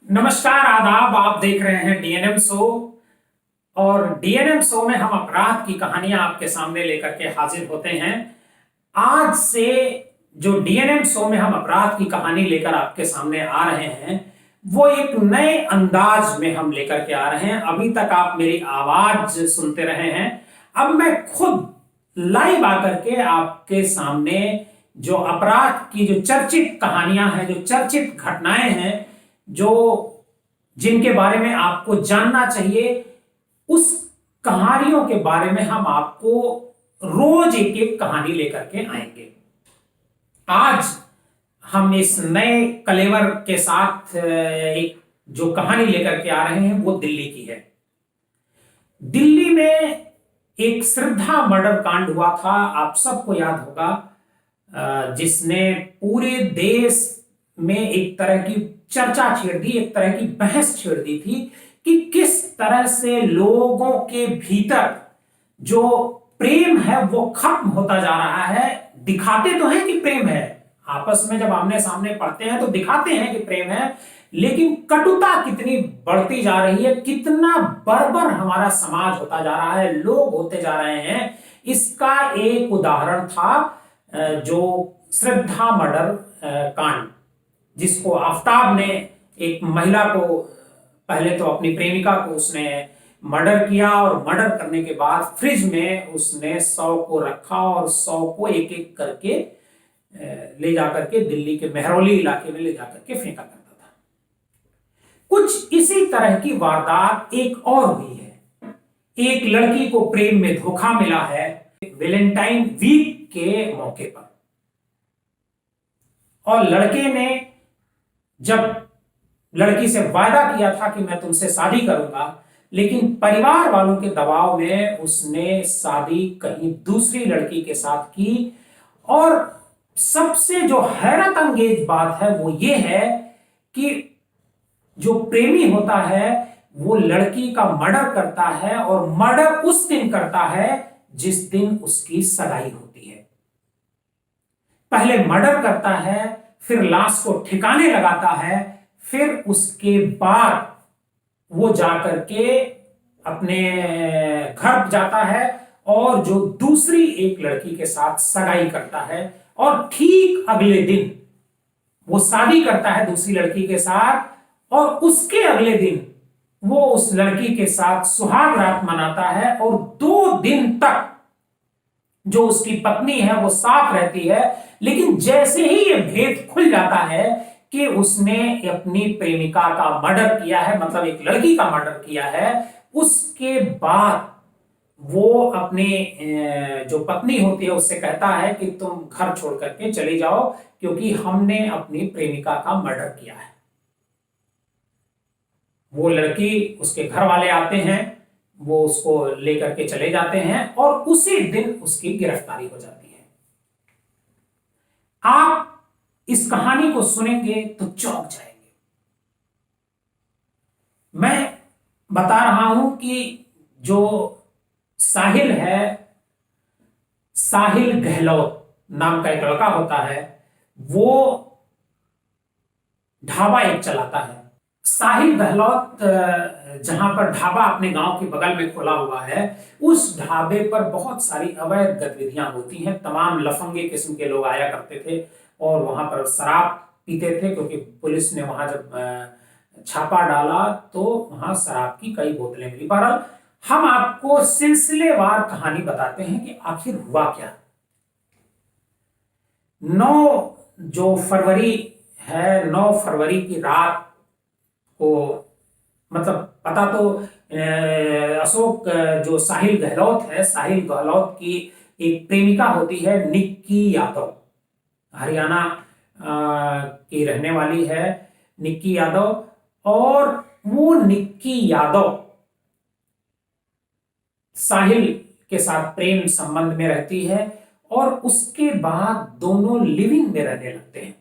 नमस्कार, आदाब। आप देख रहे हैं डीएनएम शो। और डीएनएम शो में हम अपराध की कहानियां आपके सामने लेकर के हाजिर होते हैं। आज से जो डीएनएम शो में हम अपराध की कहानी लेकर आपके सामने आ रहे हैं, वो एक नए अंदाज में हम लेकर के आ रहे हैं। अभी तक आप मेरी आवाज सुनते रहे हैं, अब मैं खुद लाइव आकर के आपके सामने जो अपराध की जो चर्चित कहानियां हैं, जो चर्चित घटनाएं हैं, जो जिनके बारे में आपको जानना चाहिए, उस कहानियों के बारे में हम आपको रोज एक एक कहानी लेकर के आएंगे। आज हम इस नए कलेवर के साथ एक जो कहानी लेकर के आ रहे हैं वो दिल्ली की है। दिल्ली में एक श्रद्धा मर्डर कांड हुआ था, आप सबको याद होगा, जिसने पूरे देश में एक तरह की चर्चा छेड़ दी, एक तरह की बहस छेड़ दी थी कि किस तरह से लोगों के भीतर जो प्रेम है वो खत्म होता जा रहा है। दिखाते तो हैं कि प्रेम है, आपस में जब आमने सामने पढ़ते हैं तो दिखाते हैं कि प्रेम है, लेकिन कटुता कितनी बढ़ती जा रही है, कितना बर्बर हमारा समाज होता जा रहा है, लोग होते जा रहे हैं। इसका एक उदाहरण था जो श्रद्धा मर्डर कांड, जिसको आफताब ने, एक महिला को, पहले तो अपनी प्रेमिका को उसने मर्डर किया, और मर्डर करने के बाद फ्रिज में उसने 100 को रखा और 100 को एक एक करके ले जाकर के दिल्ली के मेहरौली इलाके में ले जाकर के फेंका करता था। कुछ इसी तरह की वारदात एक और हुई है। एक लड़की को प्रेम में धोखा मिला है वैलेंटाइन वीक के मौके पर, और लड़के ने जब लड़की से वादा किया था कि मैं तुमसे शादी करूंगा, लेकिन परिवार वालों के दबाव में उसने शादी कहीं दूसरी लड़की के साथ की। और सबसे जो हैरत अंगेज बात है वो ये है कि जो प्रेमी होता है वो लड़की का मर्डर करता है, और मर्डर उस दिन करता है जिस दिन उसकी सगाई होती है। पहले मर्डर करता है, फिर लाश को ठिकाने लगाता है, फिर उसके बाद वो जाकर के अपने घर जाता है और जो दूसरी एक लड़की के साथ सगाई करता है, और ठीक अगले दिन वो शादी करता है दूसरी लड़की के साथ, और उसके अगले दिन वो उस लड़की के साथ सुहाग रात मनाता है, और 2 दिन तक जो उसकी पत्नी है वो साथ रहती है। लेकिन जैसे ही ये भेद खुल जाता है कि उसने अपनी प्रेमिका का मर्डर किया है, मतलब एक लड़की का मर्डर किया है, उसके बाद वो अपने जो पत्नी होती है उससे कहता है कि तुम घर छोड़ करके चले जाओ, क्योंकि हमने अपनी प्रेमिका का मर्डर किया है। वो लड़की, उसके घर वाले आते हैं, वो उसको लेकर के चले जाते हैं, और उसी दिन उसकी गिरफ्तारी हो जाती है। आप इस कहानी को सुनेंगे तो चौंक जाएंगे। मैं बता रहा हूं कि जो साहिल है, साहिल गहलोत नाम का एक लड़का होता है, वो ढाबा एक चलाता है। साहिल गहलोत जहां पर ढाबा अपने गांव के बगल में खोला हुआ है, उस ढाबे पर बहुत सारी अवैध गतिविधियां होती हैं। तमाम लफंगे किस्म के लोग आया करते थे और वहां पर शराब पीते थे, क्योंकि पुलिस ने वहां जब छापा डाला तो वहां शराब की कई बोतलें मिली। बहरहाल हम आपको सिलसिलेवार कहानी बताते हैं कि आखिर हुआ क्या। 9 फरवरी है, 9 फरवरी की रात को, मतलब पता तो अशोक, जो साहिल गहलोत है, साहिल गहलोत की एक प्रेमिका होती है निक्की यादव, हरियाणा की रहने वाली है निक्की यादव। और वो निक्की यादव साहिल के साथ प्रेम संबंध में रहती है, और उसके बाद दोनों लिविंग में रहने लगते हैं।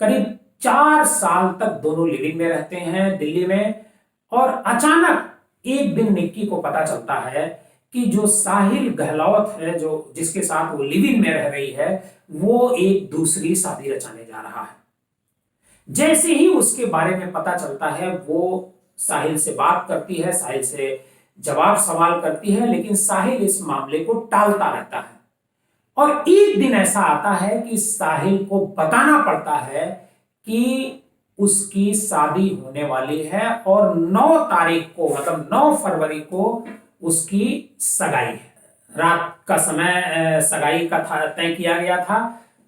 करीब 4 साल तक दोनों लिविंग में रहते हैं दिल्ली में। और अचानक एक दिन निक्की को पता चलता है कि जो साहिल गहलोत है, जो जिसके साथ वो लिविंग में रह रही है, वो एक दूसरी शादी रचाने जा रहा है। जैसे ही उसके बारे में पता चलता है वो साहिल से बात करती है, साहिल से जवाब सवाल करती है, लेकिन साहिल इस मामले को टालता रहता है। और एक दिन ऐसा आता है कि साहिल को बताना पड़ता है कि उसकी शादी होने वाली है और 9 तारीख को, मतलब 9 फरवरी को उसकी सगाई है। रात का समय सगाई का था, तय किया गया था।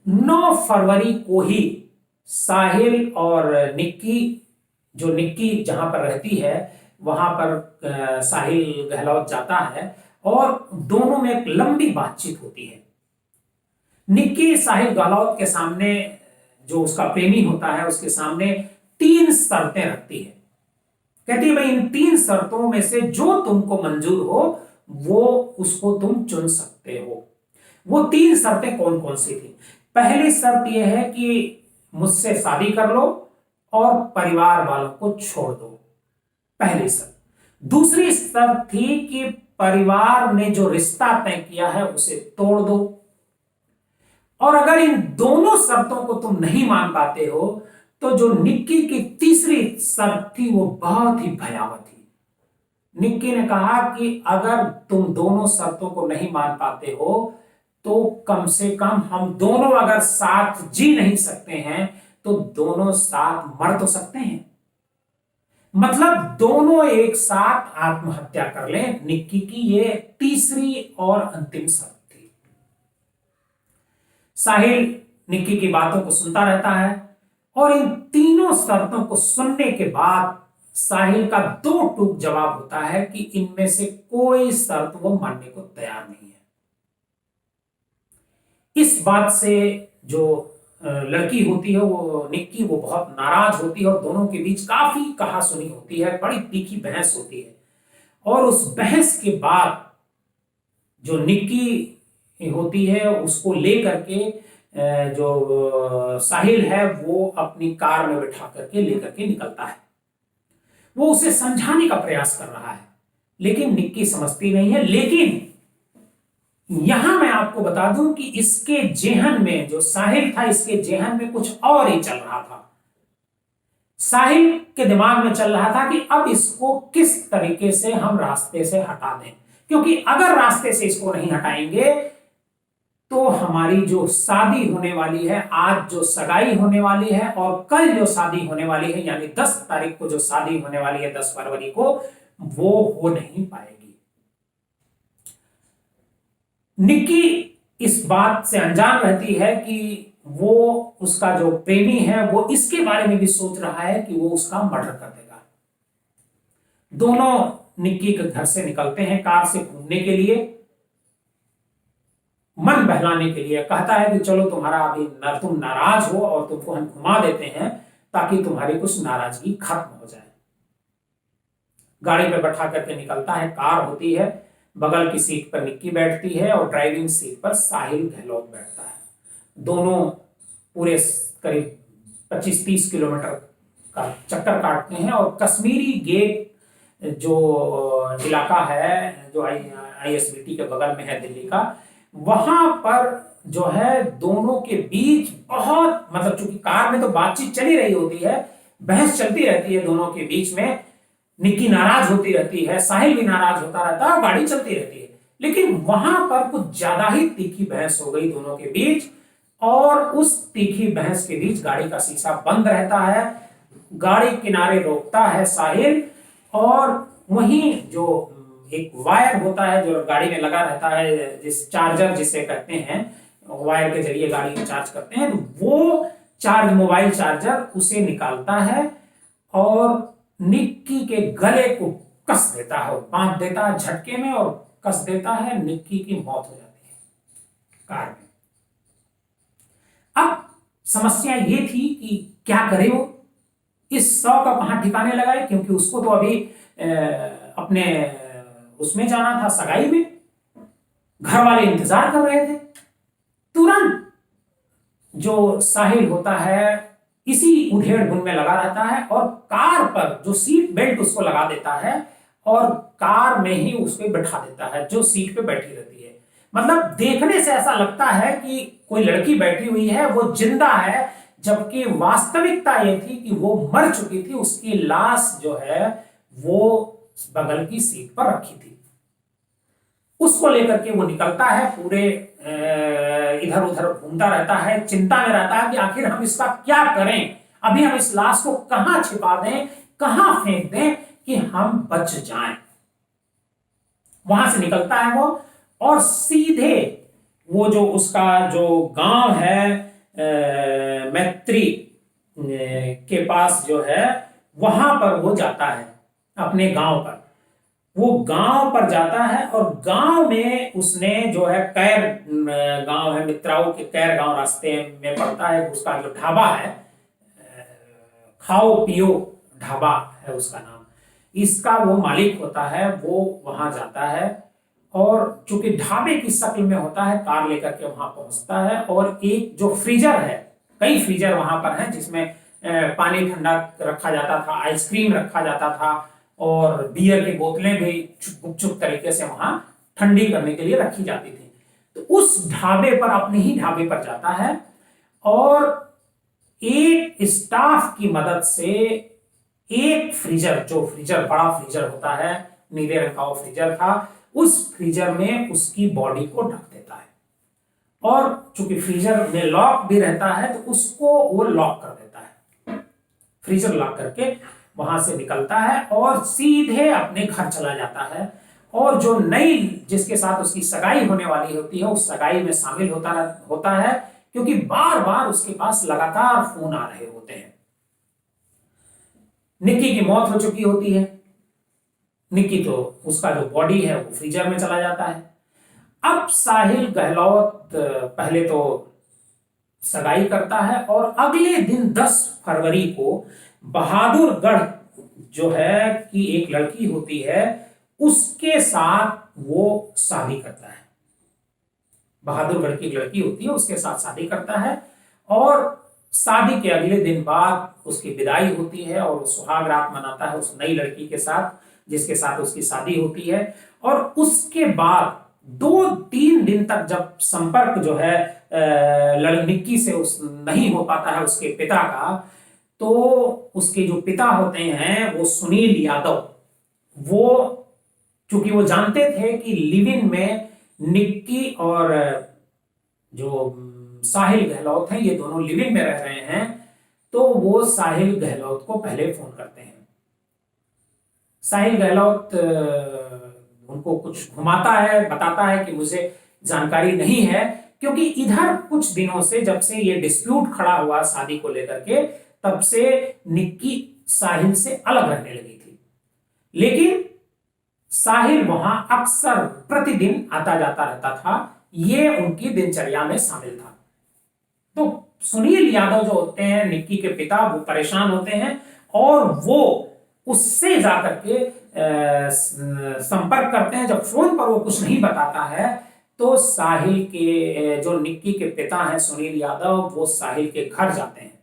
9 फरवरी को ही साहिल और निक्की, जो निक्की जहां पर रहती है वहां पर साहिल गहलोत जाता है और दोनों में एक लंबी बातचीत होती है। निक्की साहिल गहलोत के सामने, जो उसका प्रेमी होता है, उसके सामने 3 शर्तें रखती है। कहती है भाई इन 3 शर्तों में से जो तुमको मंजूर हो वो उसको तुम चुन सकते हो। वो 3 शर्तें कौन कौन सी थी? पहली शर्त यह है कि मुझसे शादी कर लो और परिवार वालों को छोड़ दो, पहली शर्त। दूसरी शर्त थी कि परिवार ने जो रिश्ता तय किया है उसे तोड़ दो। और अगर इन दोनों शर्तों को तुम नहीं मान पाते हो तो जो निक्की की तीसरी शर्त थी वो बहुत ही भयावह थी। निक्की ने कहा कि अगर तुम दोनों शर्तों को नहीं मान पाते हो तो कम से कम हम दोनों अगर साथ जी नहीं सकते हैं तो दोनों साथ मर तो सकते हैं। मतलब दोनों एक साथ आत्महत्या कर लें। निक्की की ये तीसरी और अंतिम शर्त थी। साहिल निक्की की बातों को सुनता रहता है और इन तीनों शर्तों को सुनने के बाद साहिल का 2 टूक जवाब होता है कि इनमें से कोई शर्त वो मानने को तैयार नहीं है। इस बात से जो लड़की होती है वो निक्की, वो बहुत नाराज होती है और दोनों के बीच काफी कहासुनी होती है, बड़ी तीखी बहस होती है। और उस बहस के बाद जो निक्की होती है उसको लेकर के जो साहिल है वो अपनी कार में बिठा करके लेकर के निकलता है। वो उसे समझाने का प्रयास कर रहा है लेकिन निक्की समझती नहीं है। लेकिन यहां मैं आपको बता दूं कि इसके जेहन में, जो साहिल था, इसके जेहन में कुछ और ही चल रहा था। साहिल के दिमाग में चल रहा था कि अब इसको किस तरीके से हम रास्ते से हटा दें, क्योंकि अगर रास्ते से इसको नहीं हटाएंगे तो हमारी जो शादी होने वाली है, आज जो सगाई होने वाली है और कल जो शादी होने वाली है, यानी 10 तारीख को जो शादी होने वाली है, 10 फरवरी को, वो हो नहीं पाएगी। निक्की इस बात से अनजान रहती है कि वो, उसका जो प्रेमी है, वो इसके बारे में भी सोच रहा है कि वो उसका मर्डर कर देगा। दोनों निक्की के घर से निकलते हैं कार से घूमने के लिए, मन बहलाने के लिए। कहता है कि चलो तुम्हारा अभी तुम नाराज हो और तुमको हम घुमा देते हैं ताकि तुम्हारी कुछ नाराजगी खत्म हो जाए। गाड़ी पे बैठा करके निकलता है। कार होती है, बगल की सीट पर निक्की बैठती है और ड्राइविंग सीट पर साहिल गहलोत बैठता है। दोनों पूरे करीब 25-30 किलोमीटर का चक्कर काटते हैं और कश्मीरी गेट जो इलाका है, जो ISBT के बगल में है दिल्ली का, वहां पर जो है दोनों के बीच बहुत, मतलब चूंकि कार में तो बातचीत चली रही होती है, बहस चलती रहती है दोनों के बीच में। निक्की नाराज होती रहती है, साहिल भी नाराज होता रहता है, गाड़ी चलती रहती है। लेकिन वहां पर कुछ ज्यादा ही तीखी बहस हो गई दोनों के बीच और उस तीखी बहस के बीच गाड़ी का शीशा बंद रहता है। गाड़ी किनारे रोकता है साहिल और वहीं जो एक वायर होता है जो गाड़ी में लगा रहता है, जिस चार्जर जिसे कहते हैं, वायर के जरिए गाड़ी चार्ज करते हैं, तो वो मोबाइल चार्जर उसे निकालता है और निक्की के गले को कस देता है, बांध देता है झटके में और कस देता है। निक्की की मौत हो जाती है कार में। अब समस्या ये थी कि क्या करे वो, इस 100 का कहां ठिकाने लगाए, क्योंकि उसको तो अभी अपने उसमें जाना था, सगाई में। घर वाले इंतजार कर रहे थे। तुरंत जो साहिल होता है इसी उधेड़ बुन में लगा रहता है और कार पर जो सीट बेल्ट उसको लगा देता है और कार में ही उसको बैठा देता है जो सीट पे बैठी रहती है। मतलब देखने से ऐसा लगता है कि कोई लड़की बैठी हुई है, वो जिंदा है, जबकि वास्तविकता ये थी कि वो मर चुकी थी, उसकी लाश जो है वो बगल की सीट पर रखी थी। उसको लेकर के वो निकलता है, पूरे इधर उधर घूमता रहता है, चिंता में रहता है कि आखिर हम इसका क्या करें, अभी हम इस लाश को कहां छिपा दें, कहां फेंक दें कि हम बच जाएं। वहां से निकलता है वो और सीधे वो जो उसका जो गांव है मैत्री के पास जो है, वहां पर वो जाता है, अपने गांव पर। वो गांव पर जाता है और गांव में उसने जो है कैर गांव है, मित्राओं के कैर गांव रास्ते में पड़ता है, उसका जो ढाबा है, खाओ पियो ढाबा है उसका नाम, इसका वो मालिक होता है। वो वहां जाता है और चूंकि ढाबे की शक्ल में होता है, कार लेकर के वहां पहुंचता है और एक जो फ्रीजर है, कई फ्रीजर वहां पर हैं जिसमें पानी ठंडा रखा जाता था, आइसक्रीम रखा जाता था और बियर की बोतलें भी गुपचुप तरीके से वहां ठंडी करने के लिए रखी जाती थी। तो उस ढाबे पर, अपने ही ढाबे पर जाता है और एक स्टाफ की मदद से एक फ्रीजर, जो फ्रीजर बड़ा फ्रीजर होता है, नीले रंग का वो फ्रीजर था, उस फ्रीजर में उसकी बॉडी को ढक देता है और चूंकि फ्रीजर में लॉक भी रहता है तो उसको वो लॉक कर देता है। फ्रीजर लॉक करके वहां से निकलता है और सीधे अपने घर चला जाता है और जो नई जिसके साथ उसकी सगाई होने वाली होती है, उस सगाई में शामिल होता है, क्योंकि बार बार उसके पास लगातार फोन आ रहे होते हैं। निक्की की मौत हो चुकी होती है, निक्की तो उसका जो बॉडी है वो फ्रीजर में चला जाता है। अब साहिल गहलोत पहले तो सगाई करता है और अगले दिन 10 फरवरी को बहादुरगढ़ जो है कि एक लड़की होती है, उसके साथ वो शादी करता है। बहादुरगढ़ की एक लड़की होती है, उसके साथ शादी करता है और शादी के अगले दिन बाद उसकी विदाई होती है और सुहाग रात मनाता है उस नई लड़की के साथ जिसके साथ उसकी शादी होती है। और उसके बाद 2-3 दिन तक जब संपर्क जो है निक्की से उस नहीं हो पाता है उसके पिता का, तो उसके जो पिता होते हैं वो सुनील यादव, वो चूंकि वो जानते थे कि लिव इन में निक्की और जो साहिल गहलोत हैं ये दोनों लिव इन में रह रहे हैं, तो वो साहिल गहलोत को पहले फोन करते हैं। साहिल गहलोत उनको कुछ घुमाता है, बताता है कि मुझे जानकारी नहीं है, क्योंकि इधर कुछ दिनों से जब से ये डिस्प्यूट खड़ा हुआ शादी को लेकर के, तब से निक्की साहिल से अलग रहने लगी थी। लेकिन साहिल वहां अक्सर प्रतिदिन आता जाता रहता था, ये उनकी दिनचर्या में शामिल था। तो सुनील यादव जो होते हैं निक्की के पिता, वो परेशान होते हैं और वो उससे जाकर के संपर्क करते हैं। जब फोन पर वो कुछ नहीं बताता है तो साहिल के जो निक्की के पिता हैं सुनील यादव, वो साहिल के घर जाते हैं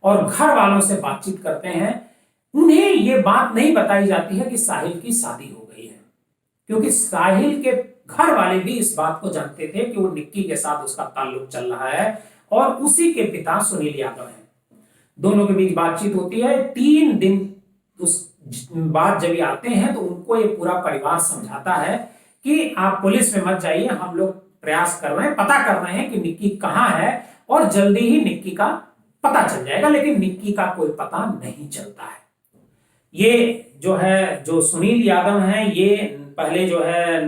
और घर वालों से बातचीत करते हैं। उन्हें ये बात नहीं बताई जाती है कि साहिल की शादी हो गई है, क्योंकि साहिल के घर वाले भी इस बात को जानते थे कि वो निक्की के साथ उसका ताल्लुक चल रहा है और उसी के पिता सुनील यादव हैं। दोनों के बीच बातचीत होती है। 3 दिन उस बाद जब ये आते हैं तो उनको ये पूरा परिवार समझाता है कि आप पुलिस में मत जाइए, हम लोग प्रयास कर रहे हैं, पता कर रहे हैं कि निक्की कहाँ है और जल्दी ही निक्की का पता चल जाएगा। लेकिन निक्की का कोई पता नहीं चलता है। ये जो है, जो सुनील यादव हैं, ये पहले जो है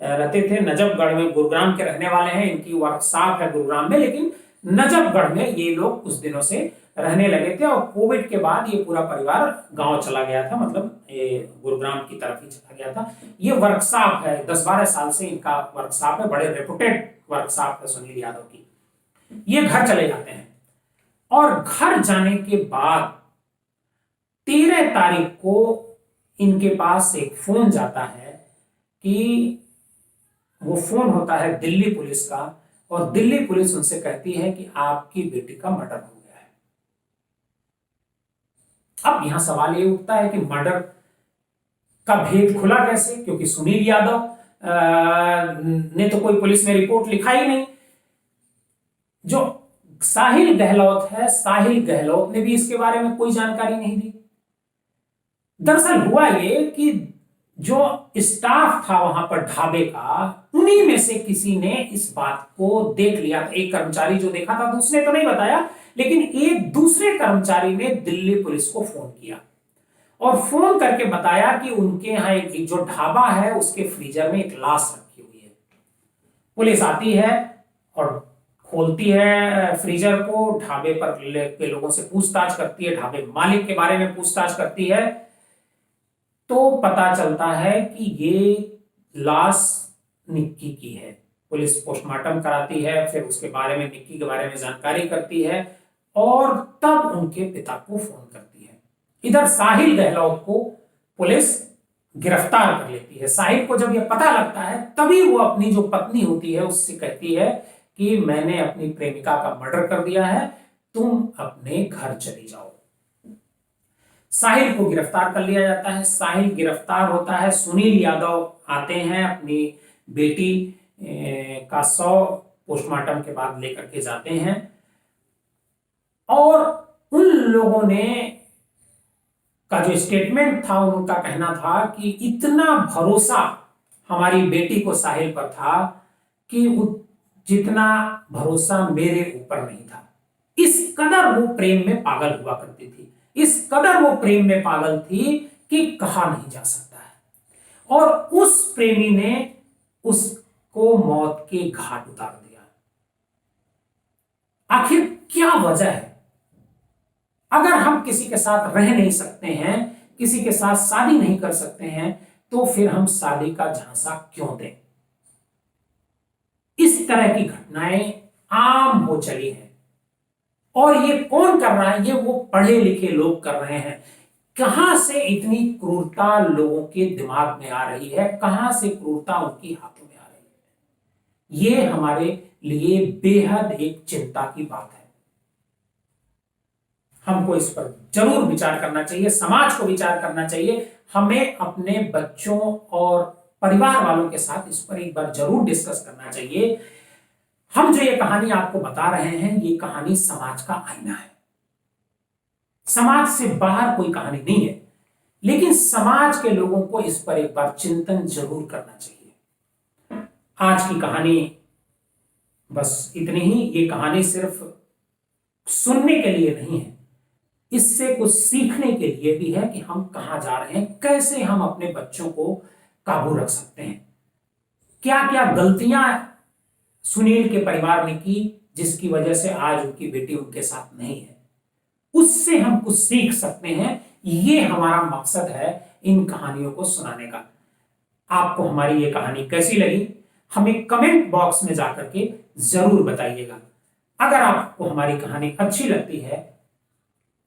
रहते थे नजफगढ़ में, गुरुग्राम के रहने वाले हैं, इनकी वर्कशॉप है गुरुग्राम में, लेकिन नजफगढ़ में ये लोग कुछ दिनों से रहने लगे थे और कोविड के बाद ये पूरा परिवार गांव चला गया था, मतलब ये गुरुग्राम की तरफ ही चला गया था। ये वर्कशॉप है, 10-12 साल से इनका वर्कशॉप है, बड़े रेपुटेड वर्कशॉप है सुनील यादव की। ये घर चले जाते हैं और घर जाने के बाद 13 तारीख को इनके पास एक फोन जाता है कि वो फोन होता है दिल्ली पुलिस का और दिल्ली पुलिस उनसे कहती है कि आपकी बेटी का मर्डर हो गया है। अब यहां सवाल ये उठता है कि मर्डर का भेद खुला कैसे, क्योंकि सुनील यादव ने तो कोई पुलिस में रिपोर्ट लिखा ही नहीं। जो साहिल गहलोत है, साहिल गहलोत ने भी इसके बारे में कोई जानकारी नहीं दी। दरअसल हुआ ये कि जो स्टाफ था वहां पर ढाबे का, उन्हीं में से किसी ने इस बात को देख लिया था। एक कर्मचारी जो देखा था, दूसरे तो नहीं बताया, लेकिन एक दूसरे कर्मचारी ने दिल्ली पुलिस को फोन किया और फोन करके बताया कि उनके यहाँ एक जो ढाबा है उसके फ्रीजर में एक लाश रखी हुई है। पुलिस आती है और खोलती है फ्रीजर को, ढाबे पर के लोगों से पूछताछ करती है, ढाबे मालिक के बारे में पूछताछ करती है, तो पता चलता है कि ये लाश निक्की की है। पुलिस पोस्टमार्टम कराती है, फिर उसके बारे में, निक्की के बारे में जानकारी करती है और तब उनके पिता को फोन करती है। इधर साहिल गहलोत को पुलिस गिरफ्तार कर लेती है। साहिल को जब यह पता लगता है तभी वो अपनी जो पत्नी होती है उससे कहती है कि मैंने अपनी प्रेमिका का मर्डर कर दिया है, तुम अपने घर चली जाओ। साहिल को गिरफ्तार कर लिया जाता है। साहिल गिरफ्तार होता है। सुनील यादव आते हैं, अपनी बेटी का शव पोस्टमार्टम के बाद लेकर के जाते हैं और उन लोगों ने का जो स्टेटमेंट था, उनका कहना था कि इतना भरोसा हमारी बेटी को साहिल पर था कि जितना भरोसा मेरे ऊपर नहीं था। इस कदर वो प्रेम में पागल हुआ करती थी, इस कदर वो प्रेम में पागल थी कि कहा नहीं जा सकता है। और उस प्रेमी ने उसको मौत के घाट उतार दिया। आखिर क्या वजह है? अगर हम किसी के साथ रह नहीं सकते हैं, किसी के साथ शादी नहीं कर सकते हैं, तो फिर हम शादी का झांसा क्यों दें? इस तरह की घटनाएं आम हो चली हैं और ये कौन कर रहा है? ये वो पढ़े लिखे लोग कर रहे हैं। कहां से इतनी क्रूरता लोगों के दिमाग में आ रही है, कहां से क्रूरता उनकी हाथों में आ रही है? ये हमारे लिए बेहद एक चिंता की बात है। हमको इस पर जरूर विचार करना चाहिए, समाज को विचार करना चाहिए। हमें अपने बच्चों और परिवार वालों के साथ इस पर एक बार जरूर डिस्कस करना चाहिए। हम जो ये कहानी आपको बता रहे हैं, ये कहानी समाज का आईना है। समाज से बाहर कोई कहानी नहीं है, लेकिन समाज के लोगों को इस पर एक बार चिंतन जरूर करना चाहिए। आज की कहानी बस इतनी ही। ये कहानी सिर्फ सुनने के लिए नहीं है, इससे कुछ सीखने के लिए भी है कि हम कहां जा रहे हैं, कैसे हम अपने बच्चों को काबू रख सकते हैं। क्या क्या गलतियां सुनील के परिवार ने की जिसकी वजह से आज उनकी बेटी उनके साथ नहीं है, उससे हम कुछ सीख सकते हैं। ये हमारा मकसद है इन कहानियों को सुनाने का। आपको हमारी ये कहानी कैसी लगी, हमें कमेंट बॉक्स में जाकर के जरूर बताइएगा। अगर आपको हमारी कहानी अच्छी लगती है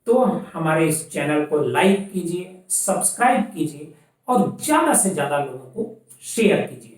तो हमारे इस चैनल को लाइक कीजिए, सब्सक्राइब कीजिए और ज्यादा से ज्यादा लोगों को शेयर कीजिए।